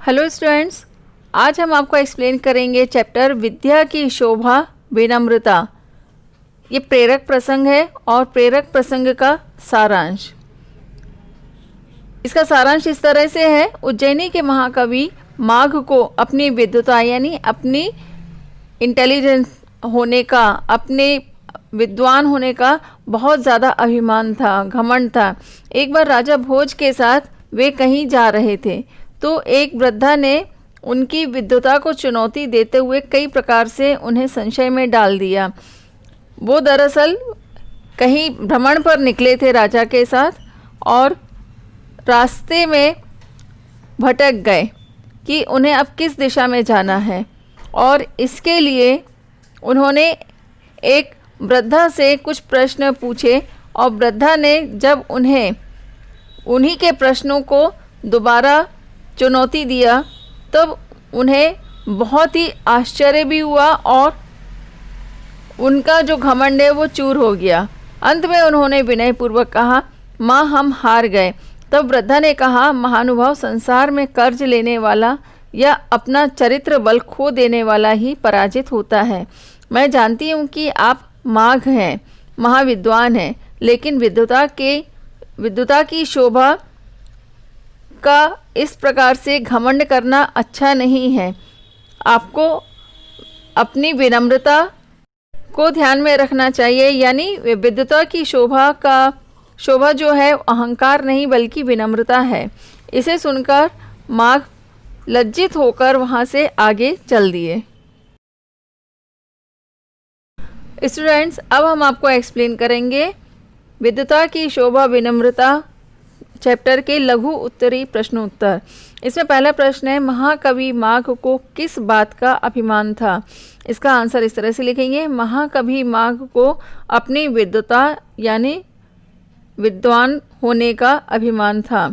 Hello students, आज हम आपको एक्सप्लेन करेंगे चैप्टर विद्या की शोभा विनम्रता। ये प्रेरक प्रसंग है और प्रेरक प्रसंग का सारांश। इसका सारांश इस तरह से है। उज्जैनी के महाकवि माघ को अपनी विद्वता यानी अपनी इंटेलिजेंस होने का, अपने विद्वान होने का बहुत ज़्यादा अभिमान था, घमंड था। एक बार राजा भोज के साथ वे कहीं जा रहे थे तो एक वृद्धा ने उनकी विद्वता को चुनौती देते हुए कई प्रकार से उन्हें संशय में डाल दिया। वो दरअसल कहीं भ्रमण पर निकले थे राजा के साथ और रास्ते में भटक गए कि उन्हें अब किस दिशा में जाना है, और इसके लिए उन्होंने एक वृद्धा से कुछ प्रश्न पूछे और वृद्धा ने जब उन्हें उन्हीं के प्रश्नों को दोबारा चुनौती दिया तब उन्हें बहुत ही आश्चर्य भी हुआ और उनका जो घमंड है वो चूर हो गया। अंत में उन्होंने विनयपूर्वक कहा, माँ हम हार गए। तब वृद्धा ने कहा, महानुभाव, संसार में कर्ज लेने वाला या अपना चरित्र बल खो देने वाला ही पराजित होता है। मैं जानती हूँ कि आप माघ हैं, महाविद्वान हैं, लेकिन विद्वता की शोभा का इस प्रकार से घमंड करना अच्छा नहीं है। आपको अपनी विनम्रता को ध्यान में रखना चाहिए, यानी विद्वता की शोभा जो है अहंकार नहीं बल्कि विनम्रता है। इसे सुनकर माघ लज्जित होकर वहाँ से आगे चल दिए। स्टूडेंट्स, अब हम आपको एक्सप्लेन करेंगे विद्वता की शोभा विनम्रता चैप्टर के लघु उत्तरी प्रश्नोत्तर। इसमें पहला प्रश्न है, महाकवि माघ को किस बात का अभिमान था? इसका आंसर इस तरह से लिखेंगे, महाकवि माघ को अपनी विद्वता यानी विद्वान होने का अभिमान था।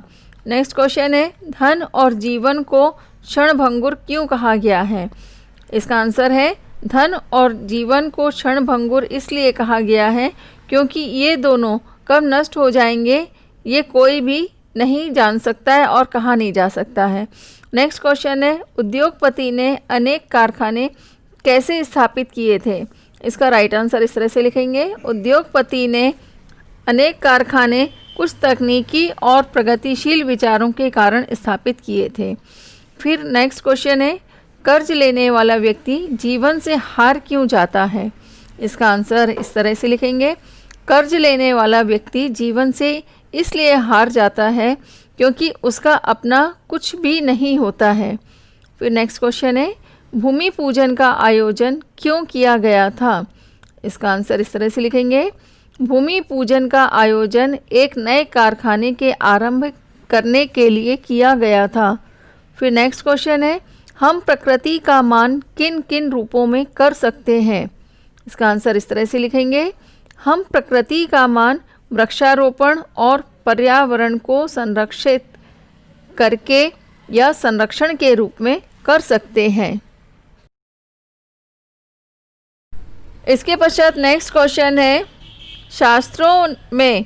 नेक्स्ट क्वेश्चन है, धन और जीवन को क्षणभंगुर क्यों कहा गया है? इसका आंसर है, धन और जीवन को क्षणभंगुर इसलिए कहा गया है क्योंकि ये दोनों कब नष्ट हो जाएंगे ये कोई भी नहीं जान सकता है और कहा नहीं जा सकता है। नेक्स्ट क्वेश्चन है, उद्योगपति ने अनेक कारखाने कैसे स्थापित किए थे? इसका राइट आंसर इस तरह से लिखेंगे, उद्योगपति ने अनेक कारखाने कुछ तकनीकी और प्रगतिशील विचारों के कारण स्थापित किए थे। फिर नेक्स्ट क्वेश्चन है, कर्ज लेने वाला व्यक्ति जीवन से हार क्यों जाता है? इसका आंसर इस तरह से लिखेंगे, कर्ज लेने वाला व्यक्ति जीवन से इसलिए हार जाता है क्योंकि उसका अपना कुछ भी नहीं होता है। फिर नेक्स्ट क्वेश्चन है, भूमि पूजन का आयोजन क्यों किया गया था? इसका आंसर इस तरह से लिखेंगे, भूमि पूजन का आयोजन एक नए कारखाने के आरंभ करने के लिए किया गया था। फिर नेक्स्ट क्वेश्चन है, हम प्रकृति का मान किन किन रूपों में कर सकते हैं? इसका आंसर इस तरह से लिखेंगे, हम प्रकृति का मान वृक्षारोपण और पर्यावरण को संरक्षित करके या संरक्षण के रूप में कर सकते हैं। इसके पश्चात नेक्स्ट क्वेश्चन है, शास्त्रों में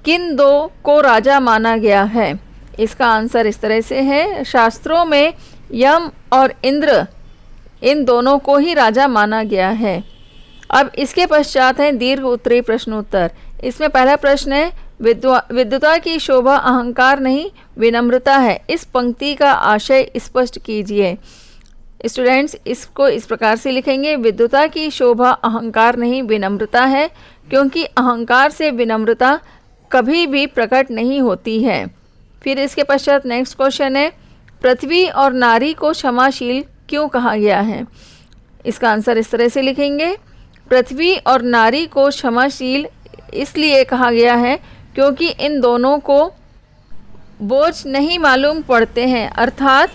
किन दो को राजा माना गया है? इसका आंसर इस तरह से है, शास्त्रों में यम और इंद्र इन दोनों को ही राजा माना गया है। अब इसके पश्चात है दीर्घ उत्तरी प्रश्नोत्तर। इसमें पहला प्रश्न है, विद्वता की शोभा अहंकार नहीं विनम्रता है। इस पंक्ति का आशय स्पष्ट कीजिए। स्टूडेंट्स, इसको इस प्रकार से लिखेंगे, विद्वता की शोभा अहंकार नहीं विनम्रता है क्योंकि अहंकार से विनम्रता कभी भी प्रकट नहीं होती है। फिर इसके पश्चात नेक्स्ट क्वेश्चन है, पृथ्वी और नारी को क्षमाशील क्यों कहा गया है? इसका आंसर इस तरह से लिखेंगे, पृथ्वी और नारी को क्षमाशील इसलिए कहा गया है क्योंकि इन दोनों को बोझ नहीं मालूम पड़ते हैं, अर्थात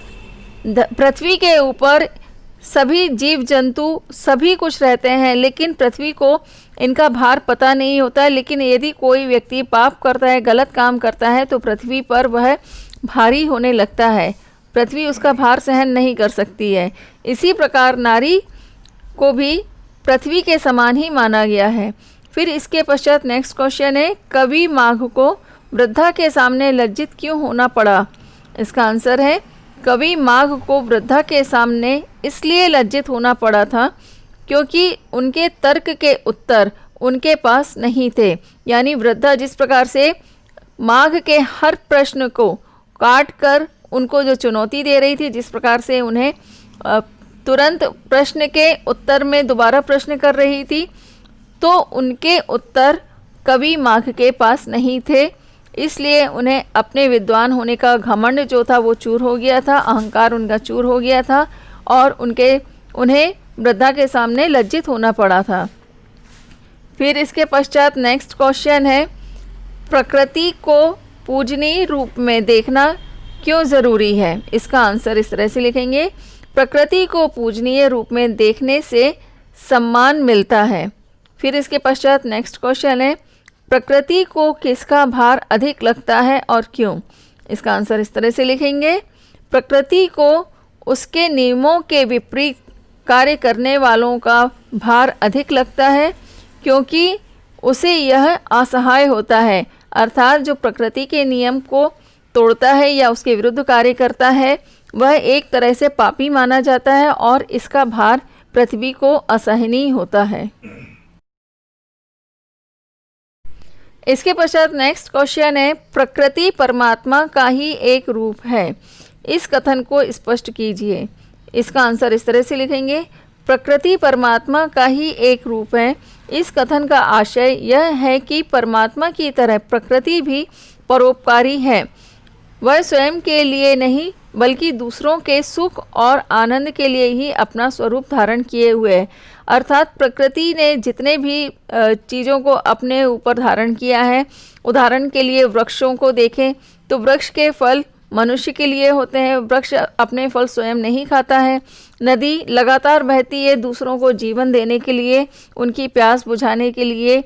पृथ्वी के ऊपर सभी जीव जंतु सभी कुछ रहते हैं लेकिन पृथ्वी को इनका भार पता नहीं होता है। लेकिन यदि कोई व्यक्ति पाप करता है, गलत काम करता है तो पृथ्वी पर वह भारी होने लगता है, पृथ्वी उसका भार सहन नहीं कर सकती है। इसी प्रकार नारी को भी पृथ्वी के समान ही माना गया है। फिर इसके पश्चात नेक्स्ट क्वेश्चन है, कवि माघ को वृद्धा के सामने लज्जित क्यों होना पड़ा? इसका आंसर है, कवि माघ को वृद्धा के सामने इसलिए लज्जित होना पड़ा था क्योंकि उनके तर्क के उत्तर उनके पास नहीं थे। यानी वृद्धा जिस प्रकार से माघ के हर प्रश्न को काट कर उनको जो चुनौती दे रही थी, जिस प्रकार से उन्हें तुरंत प्रश्न के उत्तर में दोबारा प्रश्न कर रही थी, तो उनके उत्तर कवि माघ के पास नहीं थे। इसलिए उन्हें अपने विद्वान होने का घमंड जो था वो चूर हो गया था, अहंकार उनका चूर हो गया था और उन्हें वृद्धा के सामने लज्जित होना पड़ा था। फिर इसके पश्चात नेक्स्ट क्वेश्चन है, प्रकृति को पूजनीय रूप में देखना क्यों ज़रूरी है? इसका आंसर इस तरह से लिखेंगे, प्रकृति को पूजनीय रूप में देखने से सम्मान मिलता है। फिर इसके पश्चात नेक्स्ट क्वेश्चन है, प्रकृति को किसका भार अधिक लगता है और क्यों? इसका आंसर इस तरह से लिखेंगे, प्रकृति को उसके नियमों के विपरीत कार्य करने वालों का भार अधिक लगता है क्योंकि उसे यह असहाय होता है। अर्थात जो प्रकृति के नियम को तोड़ता है या उसके विरुद्ध कार्य करता है वह एक तरह से पापी माना जाता है और इसका भार पृथ्वी को असहनीय होता है। इसके पश्चात नेक्स्ट क्वेश्चन है, प्रकृति परमात्मा का ही एक रूप है, इस कथन को स्पष्ट कीजिए। इसका आंसर इस तरह से लिखेंगे, प्रकृति परमात्मा का ही एक रूप है। इस कथन का आशय यह है कि परमात्मा की तरह प्रकृति भी परोपकारी है। वह स्वयं के लिए नहीं बल्कि दूसरों के सुख और आनंद के लिए ही अपना स्वरूप धारण किए हुए है। अर्थात प्रकृति ने जितने भी चीज़ों को अपने ऊपर धारण किया है, उदाहरण के लिए वृक्षों को देखें तो वृक्ष के फल मनुष्य के लिए होते हैं, वृक्ष अपने फल स्वयं नहीं खाता है। नदी लगातार बहती है दूसरों को जीवन देने के लिए, उनकी प्यास बुझाने के लिए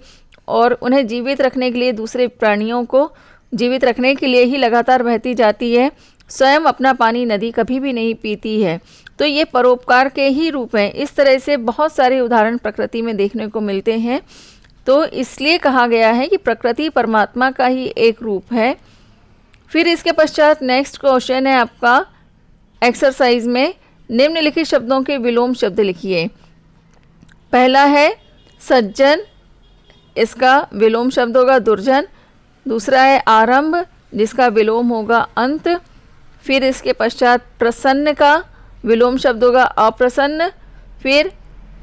और उन्हें जीवित रखने के लिए, दूसरे प्राणियों को जीवित रखने के लिए ही लगातार बहती जाती है। स्वयं अपना पानी नदी कभी भी नहीं पीती है। तो ये परोपकार के ही रूप हैं। इस तरह से बहुत सारे उदाहरण प्रकृति में देखने को मिलते हैं। तो इसलिए कहा गया है कि प्रकृति परमात्मा का ही एक रूप है। फिर इसके पश्चात नेक्स्ट क्वेश्चन है आपका एक्सरसाइज में, निम्नलिखित शब्दों के विलोम शब्द लिखिए। पहला है सज्जन, इसका विलोम शब्द होगा दुर्जन। दूसरा है आरंभ, जिसका विलोम होगा अंत। फिर इसके पश्चात प्रसन्न का विलोम शब्द होगा अप्रसन्न। फिर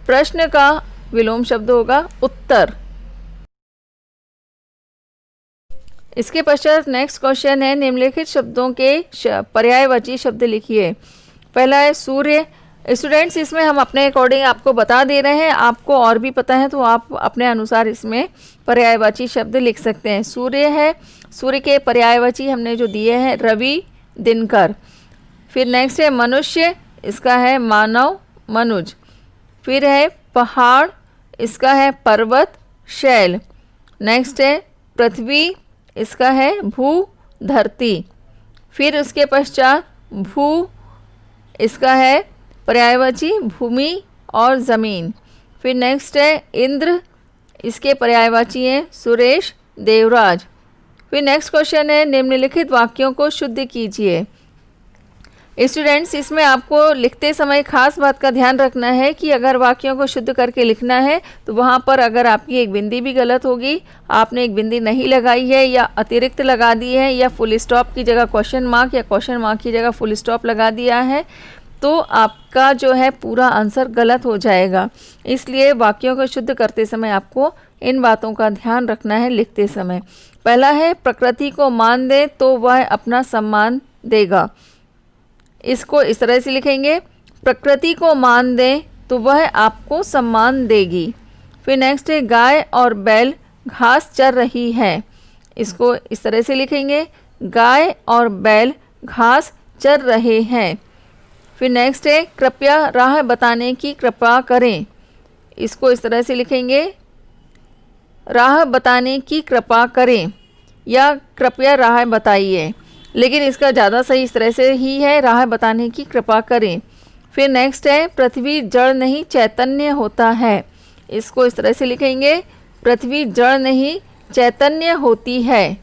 प्रश्न का विलोम शब्द होगा उत्तर। इसके पश्चात नेक्स्ट क्वेश्चन है, निम्नलिखित शब्दों के पर्यायवाची शब्द लिखिए। पहला है सूर्य। स्टूडेंट्स, इसमें हम अपने अकॉर्डिंग आपको बता दे रहे हैं, आपको और भी पता है तो आप अपने अनुसार इसमें पर्यायवाची शब्द लिख सकते हैं। सूर्य है, सूर्य के पर्यायवाची हमने जो दिए हैं रवि, दिनकर। फिर नेक्स्ट है मनुष्य, इसका है मानव, मनुज। फिर है पहाड़, इसका है पर्वत, शैल। नेक्स्ट है पृथ्वी, इसका है भू, धरती। फिर उसके पश्चात भू, इसका है पर्यायवाची भूमि और ज़मीन। फिर नेक्स्ट है इंद्र, इसके पर्यायवाची हैं सुरेश, देवराज। फिर नेक्स्ट क्वेश्चन है, निम्नलिखित वाक्यों को शुद्ध कीजिए। स्टूडेंट्स, इसमें आपको लिखते समय खास बात का ध्यान रखना है कि अगर वाक्यों को शुद्ध करके लिखना है तो वहाँ पर अगर आपकी एक बिंदी भी गलत होगी, आपने एक बिंदी नहीं लगाई है या अतिरिक्त लगा दी है या फुल स्टॉप की जगह क्वेश्चन मार्क या क्वेश्चन मार्क की जगह फुल स्टॉप लगा दिया है, तो आपका जो है पूरा आंसर गलत हो जाएगा। इसलिए वाक्यों को शुद्ध करते समय आपको इन बातों का ध्यान रखना है लिखते समय। पहला है प्रकृति को मान दे तो वह अपना सम्मान देगा। इसको इस तरह से लिखेंगे, प्रकृति को मान दें तो वह आपको सम्मान देगी। फिर नेक्स्ट है गाय और बैल घास चर रही है। इसको इस तरह से लिखेंगे, गाय और बैल घास चर रहे हैं। फिर नेक्स्ट है कृपया राह बताने की कृपा करें। इसको इस तरह से लिखेंगे, राह बताने की कृपा करें या कृपया राह बताइए, लेकिन इसका ज़्यादा सही इस तरह से ही है, राह बताने की कृपा करें। फिर नेक्स्ट है पृथ्वी जड़ नहीं चैतन्य होता है। इसको इस तरह से लिखेंगे, पृथ्वी जड़ नहीं चैतन्य होती है।